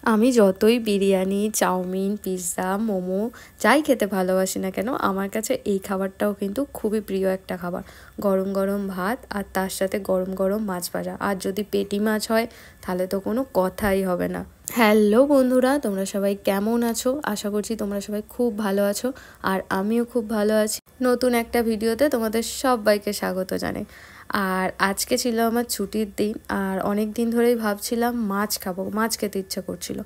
আমি যতই biryani, chowmein, pizza, momo যাই খেতে ভালোবাসি না কেন, আমার কাছে এই খাবারটাও কিন্তু খুবই প্রিয় একটা খাবার। গরম গরম ভাত আর তার সাথে গরম গরম মাছ ভাজা, আর যদি পেটি মাছ হয় তাহলে তো কোনো কথাই হবে না। হ্যালো বন্ধুরা, তোমরা সবাই কেমন আছো? আশা করছি তোমরা সবাই খুব ভালো আছো, আর আমিও খুব ভালো আছি। নতুন একটা ভিডিওতে তোমাদের সবাইকে স্বাগত জানাই। আর আজকে ছিল আমার ছুটির দিন, আর অনেক দিন ধরেই ভাবছিলাম মাছ খাবো, মাছ খেতে ইচ্ছা করছিল।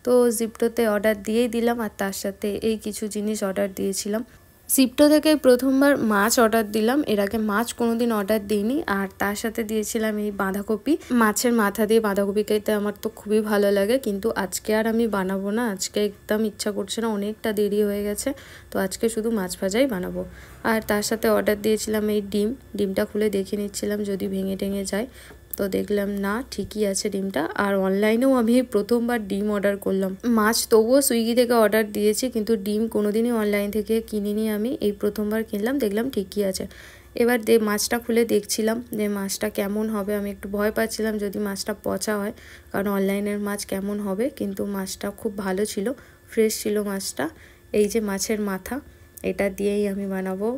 তো জিপ্টোতে অর্ডার দিয়েই দিলাম, আর তার সাথে এই কিছু জিনিস অর্ডার দিয়েছিলাম। জিপ্টো থেকে প্রথমবার মাছ অর্ডার দিলাম, এর আগে মাছ কোনোদিন অর্ডার দিইনি। আর তার সাথে দিয়েছিলাম এই বাঁধাকপি, মাছের মাথা দিয়ে বাঁধাকপি খেতে আমার তো খুবই ভালো লাগে, কিন্তু আজকে আর আমি বানাবো না, আজকে একদম ইচ্ছা করছে না, অনেকটা দেরি হয়ে গেছে। তো আজকে শুধু মাছ ভাজাই বানাবো। আর তার সাথে অর্ডার দিয়েছিলাম এই ডিমটা খুলে দেখে নিচ্ছিলাম যদি ভেঙে টেঙে যায়। তো দেখলাম না, ঠিকই আছে ডিমটা। আর অনলাইনেও আমি প্রথমবার ডিম অর্ডার করলাম। মাছ তবুও সুইগি থেকে অর্ডার দিয়েছি, কিন্তু ডিম কোনোদিনই অনলাইন থেকে কিনিনি আমি, এই প্রথমবার কিনলাম, দেখলাম ঠিকই আছে। এবার মাছটা খুলে দেখছিলাম যে মাছটা কেমন হবে। আমি একটু ভয় পাচ্ছিলাম যদি মাছটা পচা হয়, কারণ অনলাইনের মাছ কেমন হবে, কিন্তু মাছটা খুব ভালো ছিল, ফ্রেশ ছিল মাছটা। এই যে মাছের মাথা, এটা দিয়েই আমি বানাবো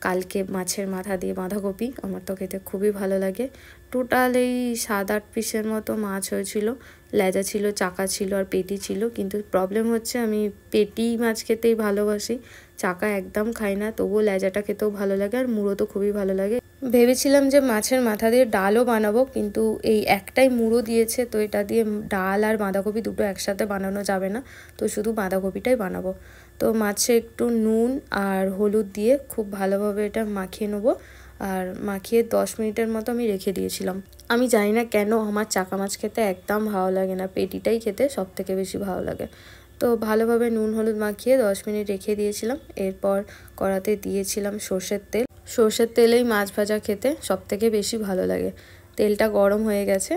কালকে মাছের মাথা দিয়ে বাঁধাকপি। আমার তো খেতে খুবই ভালো লাগে। টোটাল এই 7-8 পিসের মতো মাছ হয়েছিল। লেজা ছিল, চাকা ছিল আর পেটি ছিল, কিন্তু প্রবলেম হচ্ছে আমি পেটি মাছ খেতেই ভালোবাসি, চাকা একদম খাই না। তবুও লেজাটা খেতেও ভালো লাগে, আর মুড়ো তো খুবই ভালো লাগে। ভেবেছিলাম যে মাছের মাথা দিয়ে ডালও বানাবো, কিন্তু এই একটাই মুড়ো দিয়েছে, তো এটা দিয়ে ডাল আর বাঁধাকপি দুটো একসাথে বানানো যাবে না, তো শুধু বাঁধাকপিটাই বানাবো। তো মাছে একটু নুন আর হলুদ দিয়ে খুব ভালোভাবে এটা মাখিয়ে নেবো, আর মাখিয়ে 10 মিনিটের মতো আমি রেখে দিয়েছিলাম। আমি জানি না কেন আমার চাকা মাছ খেতে একদম ভালো লাগে না, পেটিটাই খেতে সব থেকে বেশি ভালো লাগে। তো ভালোভাবে নুন হলুদ মাখিয়ে 10 মিনিট রেখে দিয়েছিলাম। এরপর কড়াতে দিয়েছিলাম সর্ষের তেল। সর্ষের তেলেই মাছ ভাজা খেতে সব থেকে বেশি ভালো লাগে। তেলটা গরম হয়ে গেছে,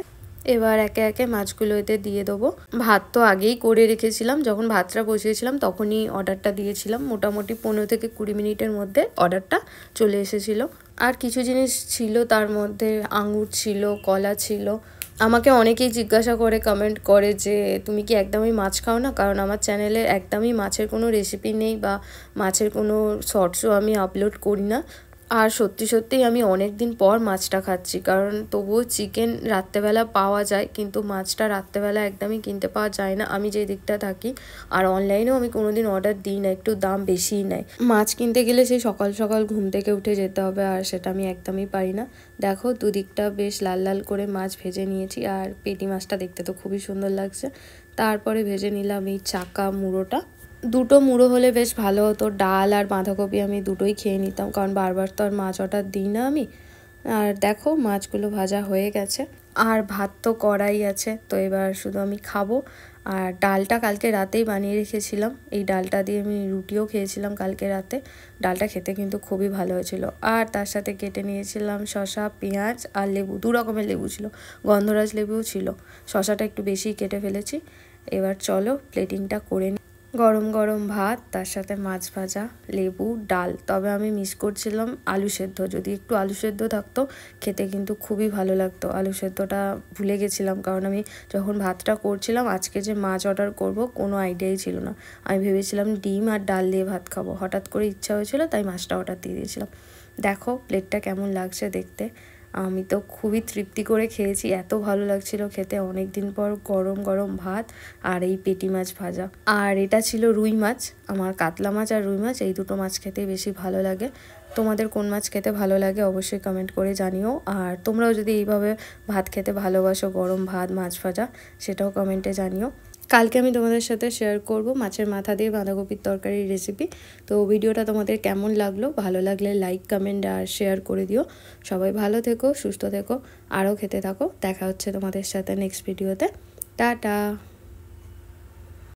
এবার একে একে মাছগুলো এতে দিয়ে দেবো। ভাত তো আগেই করে রেখেছিলাম, যখন ভাতটা বসিয়েছিলাম তখনই অর্ডারটা দিয়েছিলাম। মোটামুটি 15 থেকে 20 মিনিটের মধ্যে অর্ডারটা চলে এসেছিলো। আর কিছু জিনিস ছিল তার মধ্যে, আঙুর ছিল, কলা ছিল। আমাকে অনেকেই জিজ্ঞাসা করে, কমেন্ট করে যে তুমি কি একদমই মাছ খাও না, কারণ আমার চ্যানেলে একদমই মাছের কোনো রেসিপি নেই বা মাছের কোনো শর্টসও আমি আপলোড করি না। আর সত্যি সত্যিই আমি অনেক দিন পর মাছটা খাচ্ছি, কারণ তবুও চিকেন রাত্রেবেলা পাওয়া যায়, কিন্তু মাছটা রাত্রেবেলা একদমই কিনতে পাওয়া যায় না আমি যে দিকটা থাকি। আর অনলাইনেও আমি কোনোদিন অর্ডার দিই না, একটু দাম বেশিই নেয়। মাছ কিনতে গেলে সেই সকাল সকাল ঘুম থেকে উঠে যেতে হবে, আর সেটা আমি একদমই পারি না। দেখো দুদিকটা বেশ লাল লাল করে মাছ ভেজে নিয়েছি, আর পেটি মাছটা দেখতে তো খুবই সুন্দর লাগছে। তারপরে ভেজে নিলাম এই চাকা মুড়োটা। দুটো মুড়ো হলে বেশ ভালো হতো, ডাল আর বাঁধাকপি আমি দুটোই খেয়ে নিতাম, কারণ বারবার তো আর মাছ অর্ডার দিই না আমি। আর দেখো মাছগুলো ভাজা হয়ে গেছে, আর ভাত তো কড়াই আছে, তো এবার শুধু আমি খাবো। আর ডালটা কালকে রাতেই বানিয়ে রেখেছিলাম, এই ডালটা দিয়ে আমি রুটিও খেয়েছিলাম কালকে রাতে। ডালটা খেতে কিন্তু খুবই ভালো হয়েছিল। আর তার সাথে কেটে নিয়েছিলাম শসা, পেঁয়াজ আর লেবু, 2 রকমের লেবু ছিল, গন্ধরাজ লেবুও ছিল। শসাটা একটু বেশি কেটে ফেলেছি। এবার চলো প্লেটিংটা করে নিই। গরম গরম ভাত, তার সাথে মাছ ভাজা, লেবু, ডাল। তবে আমি মিস করছিলাম আলু সেদ্ধ, যদি একটু আলু সেদ্ধ থাকতো খেতে কিন্তু খুবই ভালো লাগতো। আলু সেদ্ধটা ভুলে গেছিলাম, কারণ আমি যখন ভাতটা করছিলাম, আজকে যে মাছ অর্ডার করব কোনো আইডিয়াই ছিল না। আমি ভেবেছিলাম ডিম আর ডাল দিয়ে ভাত খাবো, হঠাৎ করে ইচ্ছা হয়েছিল তাই মাছটা অর্ডার দিয়ে দিয়েছিলাম। দেখো প্লেটটা কেমন লাগছে দেখতে। আমি তো খুবই তৃপ্তি করে খেয়েছি, এত ভালো লাগছিল খেতে। অনেক দিন পর গরম গরম ভাত আর এই পেটি মাছ ভাজা। আর এটা ছিল রুই মাছ। আমার কাতলা মাছ আর রুই মাছ এই দুটো মাছ খেতেই বেশি ভালো লাগে। তোমাদের কোন মাছ খেতে ভালো লাগে অবশ্যই কমেন্ট করে জানিও। আর তোমরাও যদি এইভাবে ভাত খেতে ভালোবাসো, গরম ভাত মাছ ভাজা, সেটাও কমেন্টে জানিও। কালকে আমি তোমাদের সাথে শেয়ার করব মাছের মাথা দিয়ে বাঁধাকপির তরকারির রেসিপি। তো ভিডিওটা তোমাদের কেমন লাগলো, ভালো লাগলে লাইক, কমেন্ট আর শেয়ার করে দিও। সবাই ভালো থেকো, সুস্থ থেকো, আরও খেতে থাকো। দেখা হচ্ছে তোমাদের সাথে নেক্সট ভিডিওতে। টাটা।